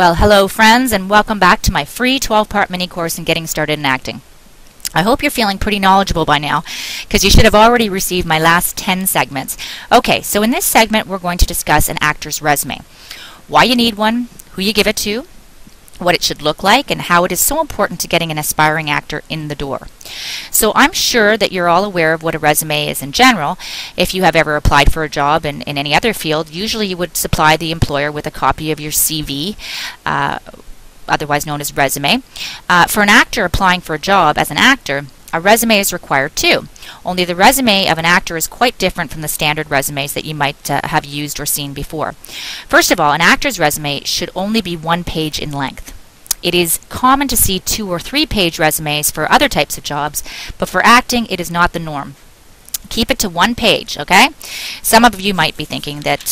Well, hello friends, and welcome back to my free 12-part mini course in getting started in acting. I hope you're feeling pretty knowledgeable by now, because you should have already received my last 10 segments. Okay, so in this segment we're going to discuss an actor's resume. Why you need one, who you give it to, what it should look like, and how it is so important to getting an aspiring actor in the door. So I'm sure that you're all aware of what a resume is in general. If you have ever applied for a job in any other field, usually you would supply the employer with a copy of your CV, otherwise known as resume. For an actor applying for a job as an actor, a resume is required too. Only the resume of an actor is quite different from the standard resumes that you might have used or seen before. First of all, an actor's resume should only be 1 page in length. It is common to see 2 or 3 page resumes for other types of jobs, but for acting it is not the norm. Keep it to 1 page, okay? Some of you might be thinking that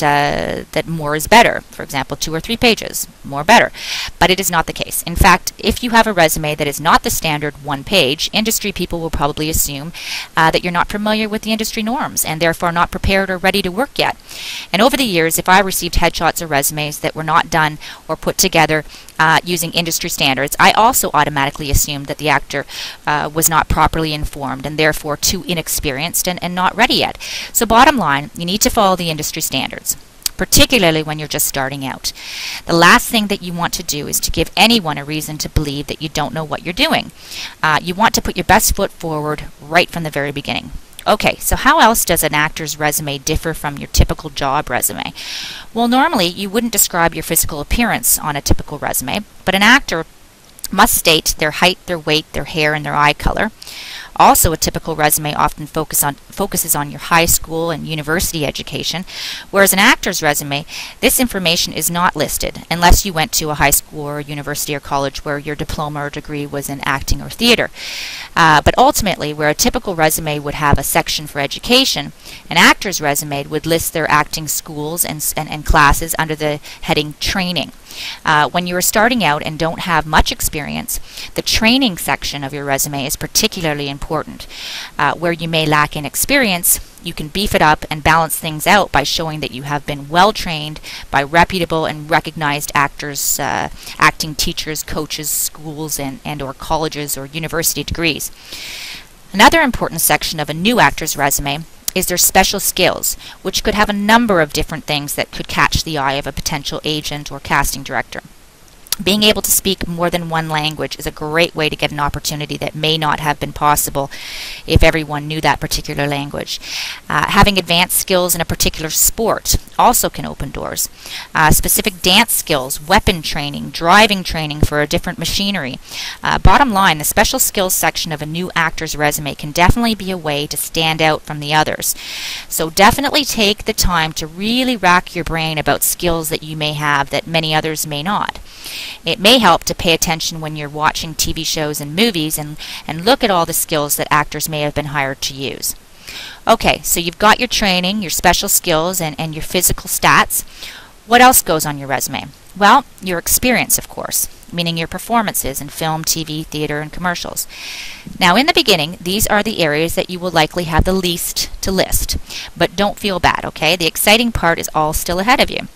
that more is better. For example, 2 or 3 pages, more better. But it is not the case. In fact, if you have a resume that is not the standard 1 page, industry people will probably assume that you're not familiar with the industry norms and therefore not prepared or ready to work yet. And over the years, if I received headshots or resumes that were not done or put together using industry standards, I also automatically assumed that the actor was not properly informed and therefore too inexperienced and not ready yet. So bottom line, you need to follow the industry standards, particularly when you're just starting out. The last thing that you want to do is to give anyone a reason to believe that you don't know what you're doing. You want to put your best foot forward right from the very beginning. Okay, so how else does an actor's resume differ from your typical job resume? Well, normally you wouldn't describe your physical appearance on a typical resume, but an actor must state their height, their weight, their hair, and their eye color. Also, a typical resume often focuses on your high school and university education, whereas an actor's resume, this information is not listed unless you went to a high school or university or college where your diploma or degree was in acting or theater. But ultimately, where a typical resume would have a section for education, an actor's resume would list their acting schools and classes under the heading training. When you are starting out and don't have much experience, the training section of your resume is particularly important. Where you may lack in experience, you can beef it up and balance things out by showing that you have been well trained by reputable and recognized actors, acting teachers, coaches, schools, and or colleges or university degrees. Another important section of a new actor's resume is their special skills, which could have a number of different things that could catch the eye of a potential agent or casting director. Being able to speak more than 1 language is a great way to get an opportunity that may not have been possible if everyone knew that particular language. Having advanced skills in a particular sport also can open doors. Specific dance skills, weapon training, driving training for a different machinery. Bottom line, the special skills section of a new actor's resume can definitely be a way to stand out from the others. So definitely take the time to really rack your brain about skills that you may have that many others may not. It may help to pay attention when you're watching TV shows and movies and look at all the skills that actors may have been hired to use. Okay, so you've got your training, your special skills, and your physical stats. What else goes on your resume? Well, your experience, of course, meaning your performances in film, TV, theater, and commercials. Now, in the beginning, these are the areas that you will likely have the least to list. But don't feel bad, okay? The exciting part is all still ahead of you.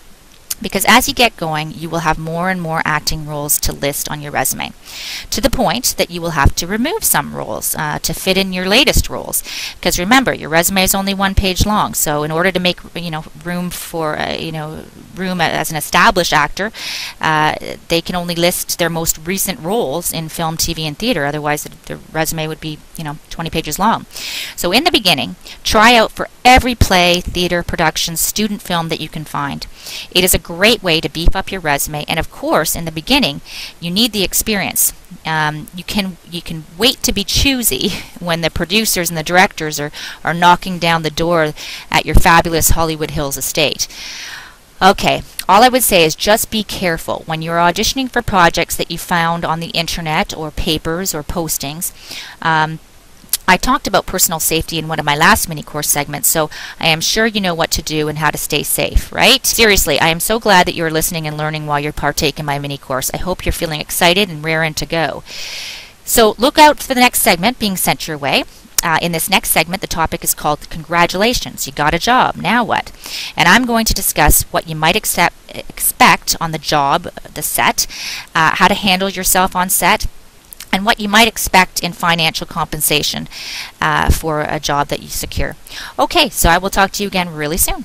Because as you get going, you will have more and more acting roles to list on your resume, to the point that you will have to remove some roles to fit in your latest roles. Because remember, your resume is only 1 page long, so in order to make room for room as an established actor, they can only list their most recent roles in film, TV, and theater. Otherwise, the resume would be 20 pages long. So in the beginning, try out for every play, theater, production, student film that you can find. It is a great way to beef up your resume, and of course, in the beginning, you need the experience. You can wait to be choosy when the producers and the directors are knocking down the door at your fabulous Hollywood Hills estate. Okay, all I would say is just be careful when you're auditioning for projects that you found on the internet or papers or postings. I talked about personal safety in one of my last mini course segments, so I am sure you know what to do and how to stay safe, right? Seriously, I am so glad that you're listening and learning while you're partaking in my mini course. I hope you're feeling excited and raring to go. So look out for the next segment being sent your way. in this next segment, the topic is called Congratulations, you got a job, now what? And I'm going to discuss what you might expect on the job, the set, how to handle yourself on set, and what you might expect in financial compensation for a job that you secure. Okay, so I will talk to you again really soon.